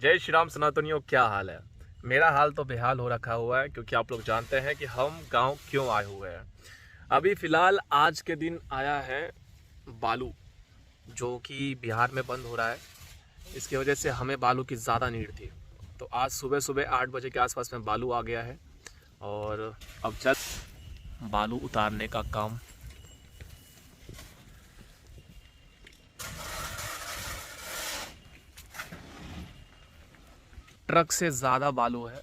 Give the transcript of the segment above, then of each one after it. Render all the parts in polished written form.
जय श्री राम सनातनियों, क्या हाल है। मेरा हाल तो बेहाल हो रखा हुआ है क्योंकि आप लोग जानते हैं कि हम गांव क्यों आए हुए हैं। अभी फ़िलहाल आज के दिन आया है बालू, जो कि बिहार में बंद हो रहा है। इसकी वजह से हमें बालू की ज़्यादा नीड थी। तो आज सुबह सुबह 8 बजे के आसपास में बालू आ गया है और अब चल बालू उतारने का काम। ट्रक से ज़्यादा बालू है,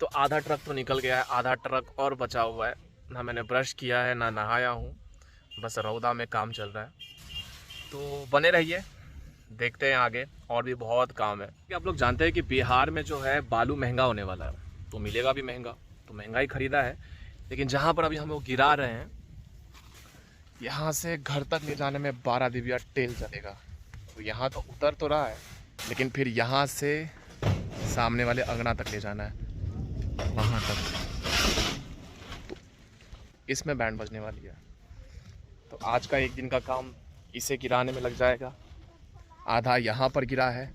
तो आधा ट्रक तो निकल गया है, आधा ट्रक और बचा हुआ है। ना मैंने ब्रश किया है ना नहाया हूँ, बस रौदा में काम चल रहा है। तो बने रहिए, देखते हैं आगे और भी बहुत काम है। कि आप लोग जानते हैं कि बिहार में जो है बालू महंगा होने वाला है, तो मिलेगा भी महंगा, तो महंगा ही खरीदा है। लेकिन जहाँ पर अभी हम लोग गिरा रहे हैं, यहाँ से घर तक ले जाने में 12 डिबिया तेल चलेगा। तो यहाँ तो उतर तो रहा है, लेकिन फिर यहाँ से सामने वाले अंगना तक ले जाना है, वहाँ तक। तो इसमें बैंड बजने वाली है। तो आज का एक दिन का काम इसे गिराने में लग जाएगा। आधा यहाँ पर गिरा है,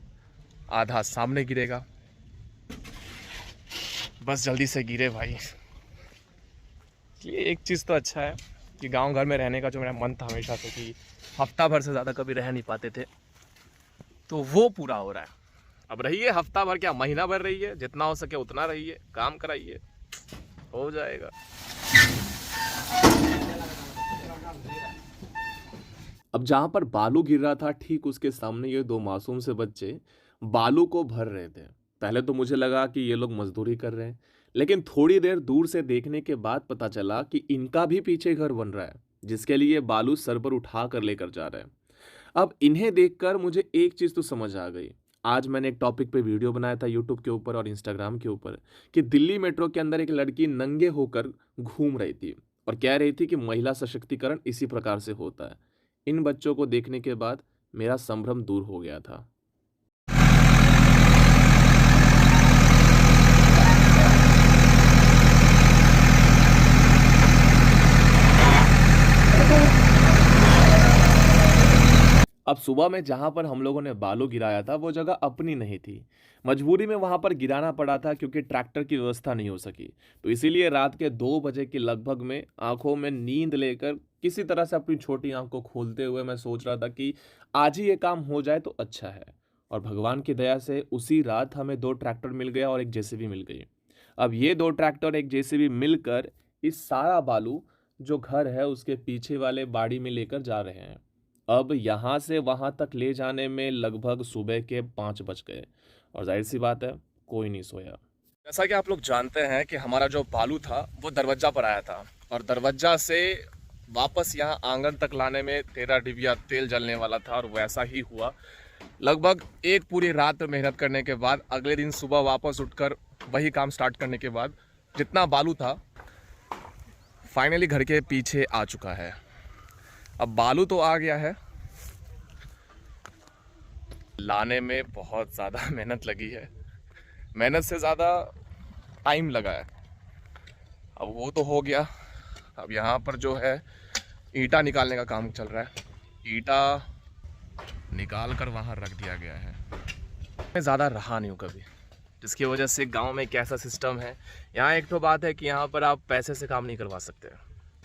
आधा सामने गिरेगा। बस जल्दी से गिरे भाई। ये एक चीज़ तो अच्छा है कि गांव घर में रहने का जो मेरा मन था हमेशा से कि हफ्ता भर से ज़्यादा कभी रह नहीं पाते थे, तो वो पूरा हो रहा है। अब रहिए हफ्ता भर, क्या महीना भर रहिए, जितना हो सके उतना रहिए, काम कराइए, हो जाएगा। अब जहाँ पर बालू गिर रहा था, ठीक उसके सामने ये दो मासूम से बच्चे बालू को भर रहे थे। पहले तो मुझे लगा कि ये लोग मजदूरी कर रहे हैं, लेकिन थोड़ी देर दूर से देखने के बाद पता चला कि इनका भी पीछे घर बन रहा है, जिसके लिए बालू सर पर उठा कर लेकर जा रहे हैं। अब इन्हें देखकर मुझे एक चीज़ तो समझ आ गई। आज मैंने एक टॉपिक पे वीडियो बनाया था यूट्यूब के ऊपर और इंस्टाग्राम के ऊपर कि दिल्ली मेट्रो के अंदर एक लड़की नंगे होकर घूम रही थी और कह रही थी कि महिला सशक्तिकरण इसी प्रकार से होता है। इन बच्चों को देखने के बाद मेरा संभ्रम दूर हो गया था। अब सुबह में जहां पर हम लोगों ने बालू गिराया था वो जगह अपनी नहीं थी, मजबूरी में वहां पर गिराना पड़ा था क्योंकि ट्रैक्टर की व्यवस्था नहीं हो सकी। तो इसीलिए रात के 2 बजे के लगभग में आंखों में नींद लेकर किसी तरह से अपनी छोटी आंख को खोलते हुए मैं सोच रहा था कि आज ही ये काम हो जाए तो अच्छा है। और भगवान की दया से उसी रात हमें 2 ट्रैक्टर मिल गया और एक जेसीबी मिल गई। अब ये 2 ट्रैक्टर एक जेसीबी मिलकर इस सारा बालू जो घर है उसके पीछे वाले बाड़ी में लेकर जा रहे हैं। अब यहाँ से वहाँ तक ले जाने में लगभग सुबह के 5 बज गए और जाहिर सी बात है कोई नहीं सोया। जैसा कि आप लोग जानते हैं कि हमारा जो बालू था वो दरवाजा पर आया था और दरवाजा से वापस यहाँ आंगन तक लाने में 13 डिबिया तेल जलने वाला था और वैसा ही हुआ। लगभग एक पूरी रात मेहनत करने के बाद अगले दिन सुबह वापस उठकर वही काम स्टार्ट करने के बाद जितना बालू था फाइनली घर के पीछे आ चुका है। अब बालू तो आ गया है, लाने में बहुत ज़्यादा मेहनत लगी है, मेहनत से ज़्यादा टाइम लगा है। अब वो तो हो गया। अब यहाँ पर जो है ईंटा निकालने का काम चल रहा है। ईंटा निकाल कर वहाँ रख दिया गया है। मैं ज़्यादा रहा नहीं हूँ कभी, जिसकी वजह से गांव में एक ऐसा सिस्टम है। यहाँ एक तो बात है कि यहाँ पर आप पैसे से काम नहीं करवा सकते,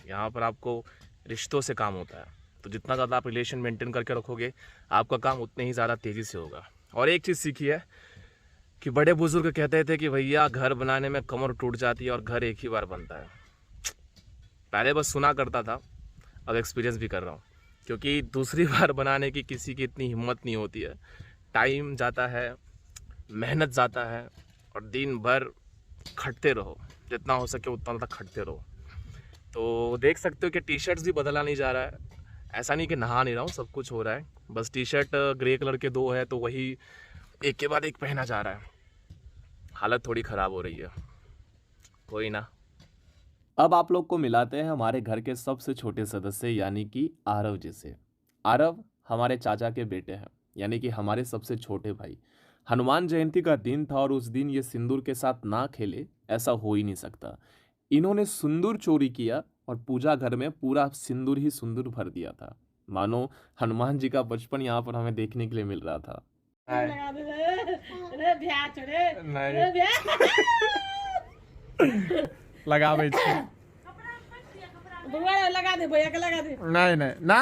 यहाँ पर आपको रिश्तों से काम होता है। तो जितना ज़्यादा आप रिलेशन मेंटेन करके रखोगे आपका काम उतने ही ज़्यादा तेज़ी से होगा। और एक चीज़ सीखी है कि बड़े बुजुर्ग कहते थे कि भैया घर बनाने में कमर टूट जाती है और घर एक ही बार बनता है। पहले बस सुना करता था, अब एक्सपीरियंस भी कर रहा हूँ, क्योंकि दूसरी बार बनाने की किसी की इतनी हिम्मत नहीं होती है। टाइम जाता है, मेहनत जाता है और दिन भर खटते रहो, जितना हो सके उतना तक खटते रहो। तो देख सकते हो कि टी शर्ट्स भी बदला नहीं जा रहा है। ऐसा नहीं कि नहा नहीं रहा हूँ, सब कुछ हो रहा है, बस टी शर्ट ग्रे कलर के 2 है तो वही एक के बाद एक पहना जा रहा है। हालत थोड़ी ख़राब हो रही है, कोई ना। अब आप लोग को मिलाते हैं हमारे घर के सबसे छोटे सदस्य यानी कि आरव जी से। आरव हमारे चाचा के बेटे हैं, यानी कि हमारे सबसे छोटे भाई। हनुमान जयंती का दिन था और उस दिन ये सिंदूर के साथ ना खेले ऐसा हो ही नहीं सकता। इन्होंने सिंदूर चोरी किया और पूजा घर में पूरा सिंदूर ही सिंदूर भर दिया था, मानो हनुमान जी का बचपन यहाँ पर हमें देखने के लिए मिल रहा था। नहीं लगावे छी लगा दे भैया के लगा दे। नहीं नहीं ना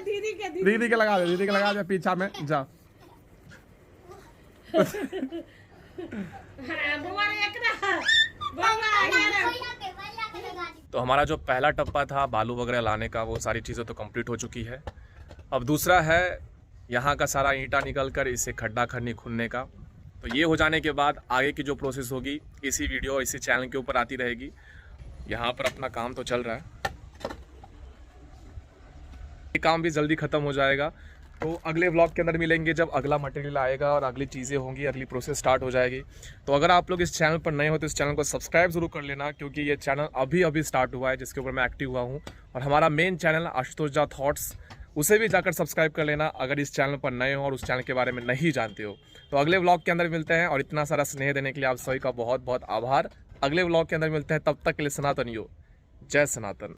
दीदी के लगा दे पीछा में जा। तो हमारा जो पहला टप्पा था बालू वगैरह लाने का वो सारी चीज़ें तो कंप्लीट हो चुकी है। अब दूसरा है यहाँ का सारा ईंटा निकल कर इसे खड्डा खन्नी खुनने का। तो ये हो जाने के बाद आगे की जो प्रोसेस होगी इसी वीडियो इसी चैनल के ऊपर आती रहेगी। यहाँ पर अपना काम तो चल रहा है, ये काम भी जल्दी ख़त्म हो जाएगा। तो अगले व्लॉग के अंदर मिलेंगे जब अगला मटेरियल आएगा और अगली चीज़ें होंगी, अगली प्रोसेस स्टार्ट हो जाएगी। तो अगर आप लोग इस चैनल पर नए हो तो इस चैनल को सब्सक्राइब जरूर कर लेना, क्योंकि ये चैनल अभी स्टार्ट हुआ है जिसके ऊपर मैं एक्टिव हुआ हूँ। और हमारा main channel Ashutosh Jha thoughts, उसे भी जाकर सब्सक्राइब कर लेना अगर इस चैनल पर नए हो और उस चैनल के बारे में नहीं जानते हो। तो अगले व्लॉग के अंदर मिलते हैं और इतना सारा स्नेह देने के लिए आप सभी का बहुत बहुत आभार। अगले व्लॉग के अंदर मिलते हैं, तब तक के लिए सनातनियों, जय सनातन।